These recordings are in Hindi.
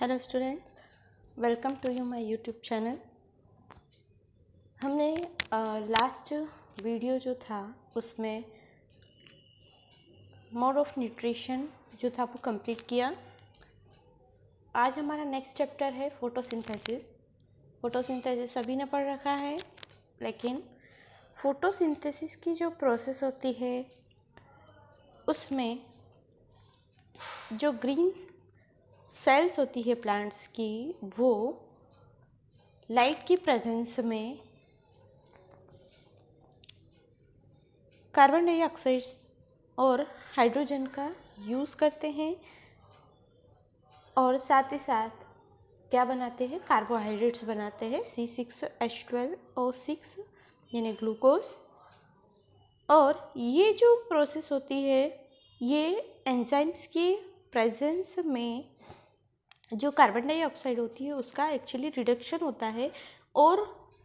Hello students, welcome to you my YouTube channel. हमने लास्ट वीडियो जो था उसमें मोड ऑफ न्यूट्रिशन जो था वो कंप्लीट किया। आज हमारा नेक्स्ट चैप्टर है फोटोसिंथेसिस। फोटोसिंथेसिस सभी ने पढ़ रखा है, लेकिन फोटोसिंथेसिस की जो प्रोसेस होती है उसमें जो ग्रीन सेल्स होती है प्लांट्स की, वो लाइट की प्रेजेंस में कार्बन डाइऑक्साइड और हाइड्रोजन का यूज़ करते हैं और साथ ही साथ क्या बनाते हैं, कार्बोहाइड्रेट्स बनाते हैं C6H12O6 यानी ग्लूकोज। और ये जो प्रोसेस होती है ये एंजाइम्स की प्रेजेंस में जो कार्बन डाइऑक्साइड होती है उसका एक्चुअली रिडक्शन होता है और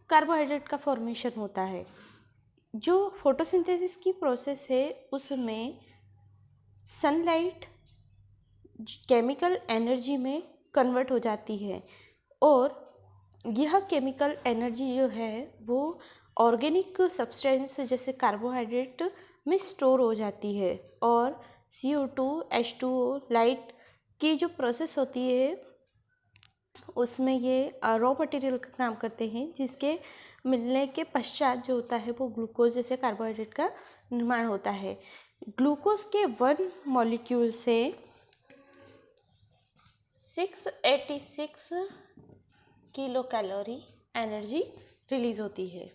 कार्बोहाइड्रेट का फॉर्मेशन होता है। जो फोटोसिंथेसिस की प्रोसेस है उसमें सनलाइट केमिकल एनर्जी में कन्वर्ट हो जाती है और यह केमिकल एनर्जी जो है वो ऑर्गेनिक सब्सटेंस जैसे कार्बोहाइड्रेट में स्टोर हो जाती है और CO2 H2O लाइट की जो प्रोसेस होती है उसमें ये रॉ मटेरियल का काम करते हैं, जिसके मिलने के पश्चात जो होता है वो ग्लूकोज जैसे कार्बोहाइड्रेट का निर्माण होता है। ग्लूकोज के 1 मॉलिक्यूल से 686 किलो कैलोरी एनर्जी रिलीज होती है।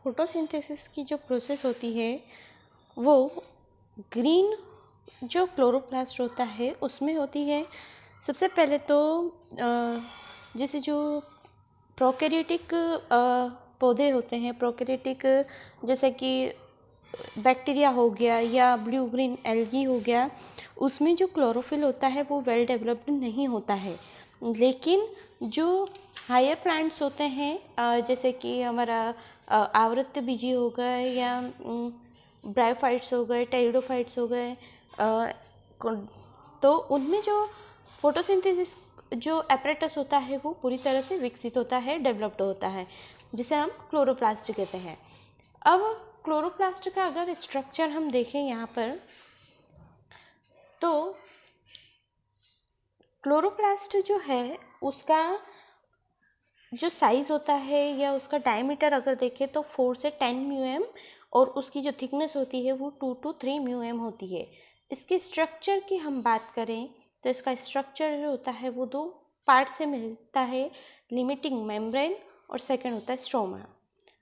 फोटोसिंथेसिस की जो प्रोसेस होती है वो ग्रीन जो क्लोरोप्लास्ट होता है उसमें होती है। सबसे पहले तो जैसे जो प्रोकैरियोटिक पौधे होते हैं, प्रोकैरियोटिक जैसे कि बैक्टीरिया हो गया या ब्लू ग्रीन एल्गी हो गया, उसमें जो क्लोरोफिल होता है वो वेल डेवलप्ड नहीं होता है। लेकिन जो हायर प्लांट्स होते हैं जैसे कि हमारा आवृत्त बीजी हो गए या ब्रायोफाइट्स हो गए, टेरिडोफाइट्स हो गए, तो उनमें जो फोटोसिंथेसिस जो एपरेटस होता है वो पूरी तरह से विकसित होता है, डेवलप्ड होता है, जिसे हम क्लोरोप्लास्ट कहते हैं। अब क्लोरोप्लास्ट का अगर स्ट्रक्चर हम देखें यहाँ पर, तो क्लोरोप्लास्ट जो है उसका जो साइज़ होता है या उसका डायमीटर अगर देखें तो 4 से 10 म्यूएम और उसकी जो थिकनेस होती है वो 2 to 3 म्यूएम होती है। इसके स्ट्रक्चर की हम बात करें तो इसका स्ट्रक्चर जो होता है वो 2 पार्ट से मिलता है, लिमिटिंग मेम्ब्रेन और सेकंड होता है स्ट्रोमा।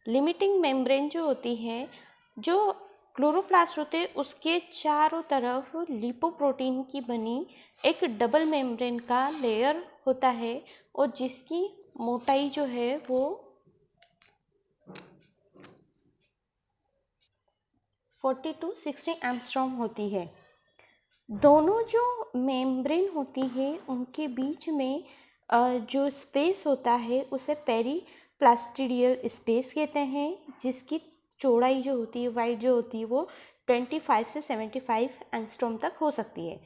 लिमिटिंग मेम्ब्रेन जो होती है, जो क्लोरोप्लास्ट होते हैं उसके चारों तरफ लिपोप्रोटीन की बनी एक डबल मेम्ब्रेन का लेयर होता है और जिसकी मोटाई जो है वो 40 to 60 एंगस्ट्रॉम होती है। दोनों जो मेम्ब्रेन होती है उनके बीच में जो स्पेस होता है उसे पेरीप्लास्टिडियल स्पेस कहते हैं, जिसकी चौड़ाई जो होती है, वाइड जो होती है वो 25 से 75 एंगस्ट्रॉम तक हो सकती है।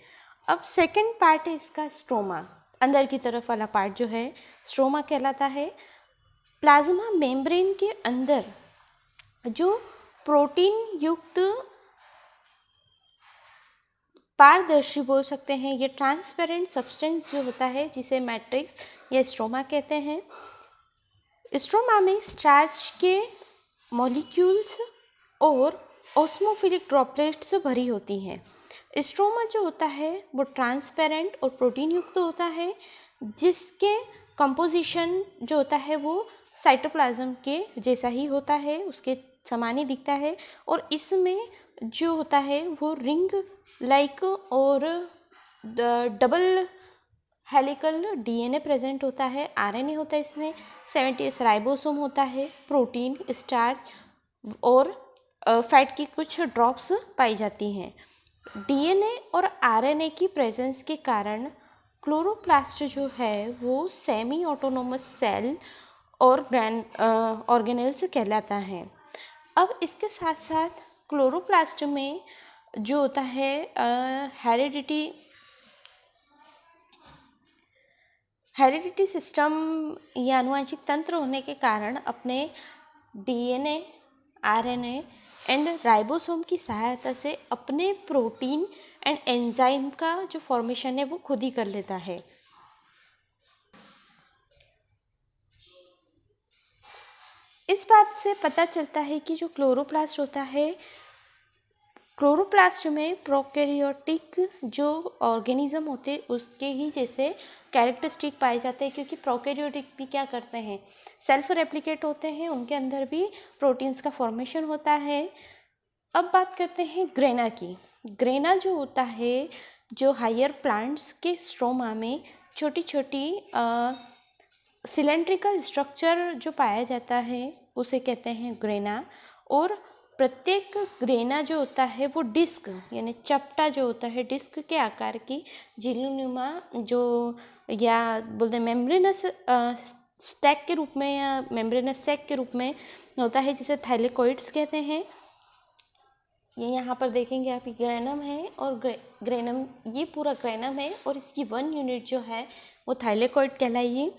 अब सेकंड पार्ट है इसका स्ट्रोमा, अंदर की तरफ वाला पार्ट जो है स्ट्रोमा कहलाता है। प्लाज्मा मेम्ब्रेन के अंदर जो प्रोटीन युक्त पारदर्शी बोल सकते हैं, ये ट्रांसपेरेंट सब्सटेंस जो होता है जिसे मैट्रिक्स या स्ट्रोमा कहते हैं। स्ट्रोमा में स्टार्च के मॉलिक्यूल्स और ऑस्मोफिलिक ड्रॉपलेट्स भरी होती हैं। स्ट्रोमा जो होता है वो ट्रांसपेरेंट और प्रोटीन युक्त होता है, जिसके कंपोजिशन जो होता है वो साइटोप्लाज्म के जैसा ही होता है, उसके समान ही दिखता है। और इसमें जो होता है वो रिंग लाइक और डबल हेलिकल DNA प्रेजेंट होता है, RNA होता है इसमें, 70S राइबोसोम होता है, प्रोटीन, स्टार्च और फैट की कुछ ड्रॉप्स पाई जाती हैं। DNA और RNA की प्रेजेंस के कारण क्लोरोप्लास्ट जो है वो सेमी ऑटोनोमस सेल और ऑर्गेनेल्स कहलाता है। अब इसके साथ साथ क्लोरोप्लास्ट में जो होता है हेरिडिटी सिस्टम या आनुवंशिक तंत्र होने के कारण अपने डीएनए, आरएनए एंड राइबोसोम की सहायता से अपने प्रोटीन एंड एंजाइम का जो फॉर्मेशन है वो खुद ही कर लेता है। इस बात से पता चलता है कि जो क्लोरोप्लास्ट होता है, क्लोरोप्लास्ट में प्रोकैरियोटिक जो ऑर्गेनिज्म होते हैं उसके ही जैसे कैरेक्टरिस्टिक पाए जाते हैं, क्योंकि प्रोकैरियोटिक भी क्या करते हैं, सेल्फ रेप्लिकेट होते हैं, उनके अंदर भी प्रोटीन्स का फॉर्मेशन होता है। अब बात करते हैं ग्रेना की। ग्रेना जो होता है, जो हायर प्लांट्स के स्ट्रोमा में छोटी छोटी सिलेंड्रिकल स्ट्रक्चर जो पाया जाता है उसे कहते हैं ग्रेना। और प्रत्येक ग्रेना जो होता है वो डिस्क यानी चपटा जो होता है डिस्क के आकार की झिल्लीनुमा जो या बोलते हैं मेम्ब्रेनस स्टैक के रूप में या मेम्ब्रेनस सैक के रूप में होता है, जिसे थाइलेकोइड्स कहते हैं। ये यहाँ पर देखेंगे आप, ग्रेनम है और ग्रेनम, ये पूरा ग्रेनम है और इसकी 1 यूनिट जो है वो थाइलेकोइड कहलाएगी।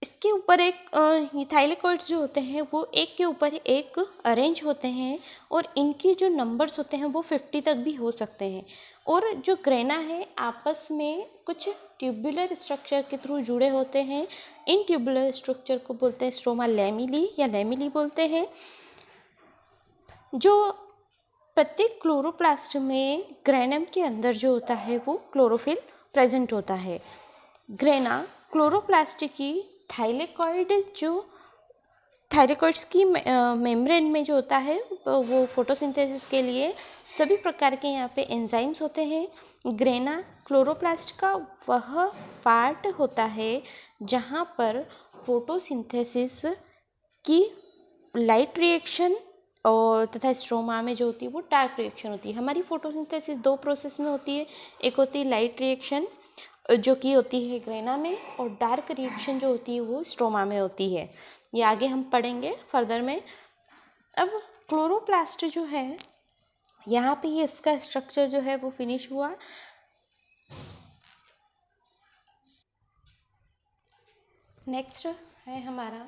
इसके ऊपर एक ये थाइलेकोइड्स जो होते हैं वो एक के ऊपर एक अरेंज होते हैं और इनकी जो नंबर्स होते हैं वो 50 तक भी हो सकते हैं। और जो ग्रेना है आपस में कुछ ट्यूबुलर स्ट्रक्चर के थ्रू जुड़े होते हैं। इन ट्यूबुलर स्ट्रक्चर को बोलते हैं स्ट्रोमा लैमेली या लैमेली बोलते हैं। जो प्रत्येक क्लोरोप्लास्ट में ग्रेनम के अंदर जो होता है वो क्लोरोफिल प्रेजेंट होता है। ग्रेना क्लोरोप्लास्ट की थाइलेकोइड्स की मेम्ब्रेन में जो होता है वो फोटोसिंथेसिस के लिए सभी प्रकार के यहाँ पे एंजाइम्स होते हैं। ग्रेना क्लोरोप्लास्ट का वह पार्ट होता है जहाँ पर फोटोसिंथेसिस की लाइट रिएक्शन और तथा स्ट्रोमा में जो होती है वो डार्क रिएक्शन होती है। हमारी फोटोसिंथेसिस 2 प्रोसेस में होती है, एक होती है लाइट रिएक्शन जो कि होती है ग्रेना में, और डार्क रिएक्शन जो होती है वो स्ट्रोमा में होती है। ये आगे हम पढ़ेंगे फर्दर में। अब क्लोरोप्लास्ट जो है यहाँ पे ये इसका स्ट्रक्चर जो है वो फिनिश हुआ। नेक्स्ट है हमारा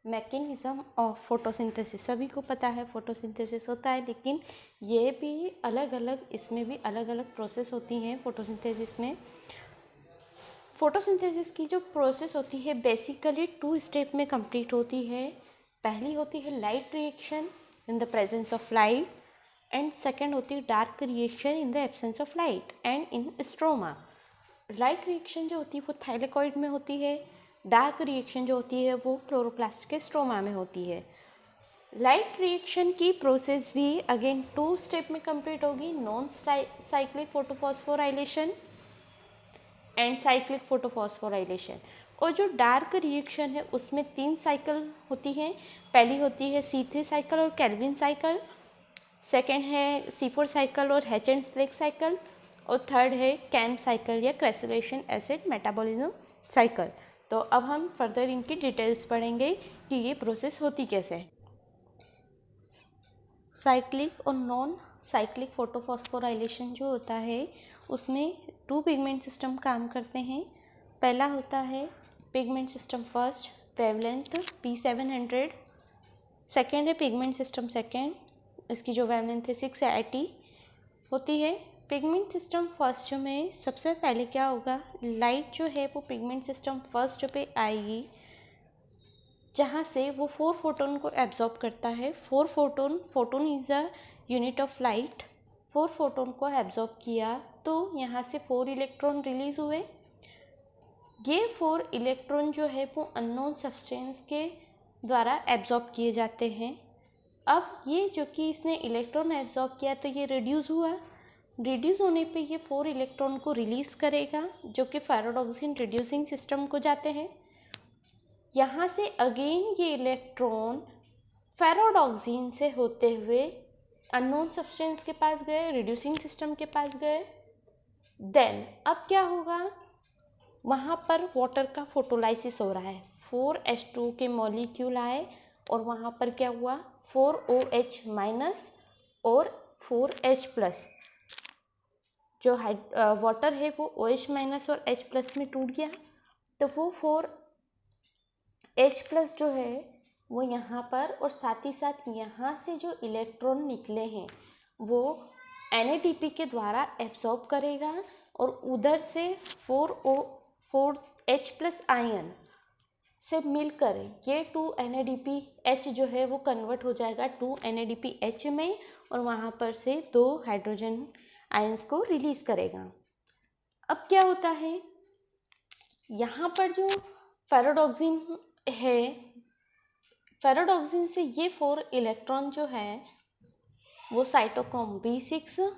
मैकेनिज्म ऑफ फोटोसिंथेसिस। सभी को पता है फोटोसिंथेसिस होता है, लेकिन ये भी अलग अलग, इसमें भी अलग अलग प्रोसेस होती हैं फोटोसिंथेसिस में। फोटोसिंथेसिस की जो प्रोसेस होती है बेसिकली 2 स्टेप में कंप्लीट होती है। पहली होती है light reaction in the presence of light and second होती है dark reaction in the absence of light and in stroma. Light reaction जो होती है वो थाइलेकोइड में होती है, डार्क रिएक्शन जो होती है वो क्लोरोप्लास्ट के स्ट्रोमा में होती है। लाइट रिएक्शन की प्रोसेस भी अगेन 2 स्टेप में कंप्लीट होगी, non cyclic photophosphorylation and cyclic photophosphorylation. और जो डार्क रिएक्शन है उसमें 3 साइकिल होती हैं। पहली होती है C3 साइकिल और केल्विन साइकिल, सेकेंड है C4 साइकिल और हेचेंड-स्लेक साइकिल, और थर्ड है कैम्प साइकिल या क्रेसुलेशन एसिड मेटाबॉलिज्म साइकिल। तो अब हम फर्दर इनकी डिटेल्स पढ़ेंगे कि ये प्रोसेस होती कैसे है। साइक्लिक और नॉन साइक्लिक फोटोफॉस्फोराइलेशन जो होता है उसमें 2 पिगमेंट सिस्टम काम करते हैं। पहला होता है pigment system first, wavelength P700। Second है पिगमेंट सिस्टम सेकेंड, इसकी जो वेवलेंथ है 680 होती है। पिगमेंट सिस्टम फर्स्ट में सबसे पहले क्या होगा, लाइट जो है वो पिगमेंट सिस्टम फर्स्ट पे आएगी, जहाँ से वो 4 फोटोन को एब्जॉर्ब करता है। 4 photon is a unit of light. 4 photon को एब्जॉर्ब किया तो यहाँ से 4 इलेक्ट्रॉन रिलीज़ हुए। ये 4 इलेक्ट्रॉन जो है वो अननोन सब्सटेंस के द्वारा एब्जॉर्ब किए जाते हैं। अब ये जो कि इसने इलेक्ट्रॉन एब्जॉर्ब किया तो ये रिड्यूस हुआ। रिड्यूस होने पे ये 4 इलेक्ट्रॉन को रिलीज़ करेगा जो कि फेरोडॉक्सिन रिड्यूसिंग सिस्टम को जाते हैं। यहाँ से अगेन ये इलेक्ट्रॉन फेरोडॉक्सिन से होते हुए अननोन सब्सटेंस के पास गए, रिड्यूसिंग सिस्टम के पास गए। देन अब क्या होगा, वहाँ पर वाटर का फोटोलाइसिस हो रहा है। 4H2 के मॉलिक्यूल आए और वहाँ पर क्या हुआ, 4OH- और 4H+, जो वाटर है वो OH- और H+ में टूट गया, तो वो 4H+ जो है वो यहाँ पर, और साथ ही साथ यहाँ से जो इलेक्ट्रॉन निकले हैं वो NADP के द्वारा एब्जॉर्ब करेगा, और उधर से 4H+ आयन से मिलकर ये 2NADPH जो है वो कन्वर्ट हो जाएगा 2NADPH में, और वहाँ पर से 2 हाइड्रोजन आयंस को रिलीज करेगा। अब क्या होता है, यहाँ पर जो फेरोडॉक्सिन है, फेरोडॉक्सिन से ये 4 इलेक्ट्रॉन जो है वो साइटोक्रोम B6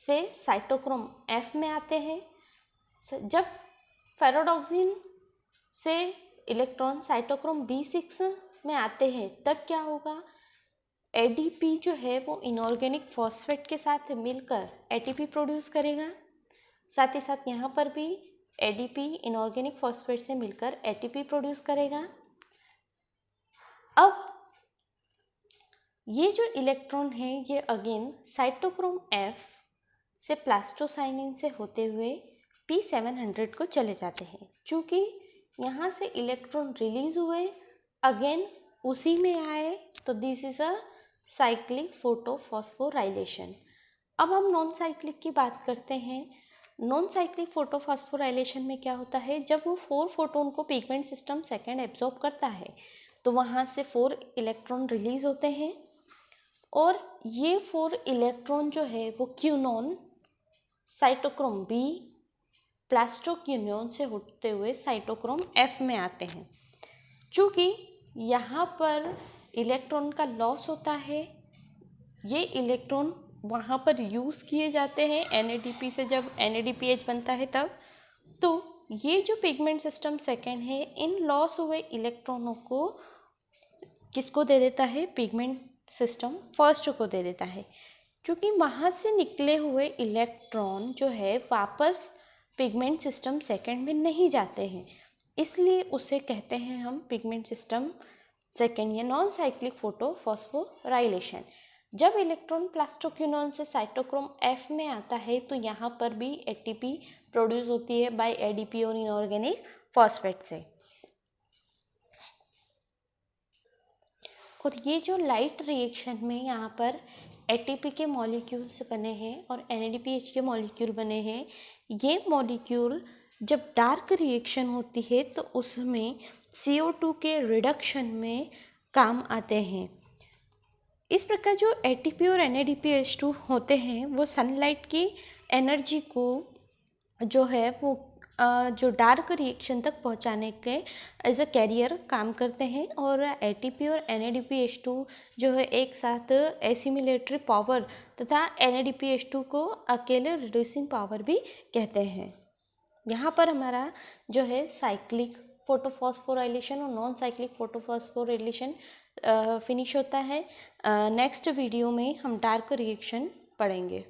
से साइटोक्रोम F में आते हैं। जब फेरोडॉक्सिन से इलेक्ट्रॉन साइटोक्रोम B6 में आते हैं तब क्या होगा, ADP जो है वो इनऑर्गेनिक फॉस्फेट के साथ मिलकर ATP प्रोड्यूस करेगा। साथ ही साथ यहाँ पर भी ADP इनऑर्गेनिक फॉस्फेट से मिलकर ATP प्रोड्यूस करेगा। अब ये जो इलेक्ट्रॉन है ये अगेन साइटोक्रोम F से प्लास्टोसाइनिन से होते हुए P700 को चले जाते हैं। चूँकि यहाँ से इलेक्ट्रॉन रिलीज हुए अगेन उसी में आए, तो this is a cyclic photophosphorylation. अब हम नॉन साइक्लिक की बात करते हैं। नॉन साइक्लिक फोटोफॉस्फोराइलेशन में क्या होता है, जब वो 4 फोटोन को पिगमेंट सिस्टम सेकेंड एब्जॉर्ब करता है तो वहाँ से 4 इलेक्ट्रॉन रिलीज होते हैं, और ये 4 इलेक्ट्रॉन जो है वो क्यूनॉन साइटोक्रोम B प्लास्टोक्यूनोन से होते हुए साइटोक्रोम F में आते हैं। चूँकि यहाँ पर इलेक्ट्रॉन का लॉस होता है, ये इलेक्ट्रॉन वहाँ पर यूज़ किए जाते हैं NADP से, जब NADPH बनता है तब, तो ये जो पिगमेंट सिस्टम सेकेंड है इन लॉस हुए इलेक्ट्रॉनों को किसको दे देता है, पिगमेंट सिस्टम फर्स्ट को दे देता है। क्योंकि वहाँ से निकले हुए इलेक्ट्रॉन जो है वापस पिगमेंट सिस्टम सेकेंड में नहीं जाते हैं, इसलिए उसे कहते हैं हम पिगमेंट सिस्टम सेकेंड या नॉन साइक्लिक फोटोफॉस्फोराइलेशन। जब इलेक्ट्रॉन प्लास्टोक्यूनोन से साइटोक्रोम F में आता है तो यहाँ पर भी ATP प्रोड्यूस होती है बाय ADP और इनऑर्गेनिक फॉस्फेट से। और ये जो लाइट रिएक्शन में यहाँ पर ATP के मॉलिक्यूल्स बने हैं और NADPH के मॉलिक्यूल बने हैं, ये मॉलिक्यूल जब डार्क रिएक्शन होती है तो उसमें CO2 के रिडक्शन में काम आते हैं। इस प्रकार जो ATP और NADPH2 होते हैं वो सनलाइट की एनर्जी को जो है वो जो डार्क रिएक्शन तक पहुंचाने के एज अ कैरियर काम करते हैं, और ATP और NADPH2 जो है एक साथ एसिमिलेटरी पावर तथा NADPH2 को अकेले रिड्यूसिंग पावर भी कहते हैं। यहाँ पर हमारा जो है साइक्लिक फोटोफॉस्फोराइलेशन और नॉन साइक्लिक फोटोफॉस्फोराइलेशन फिनिश होता है। नेक्स्ट वीडियो में हम डार्क रिएक्शन पढ़ेंगे।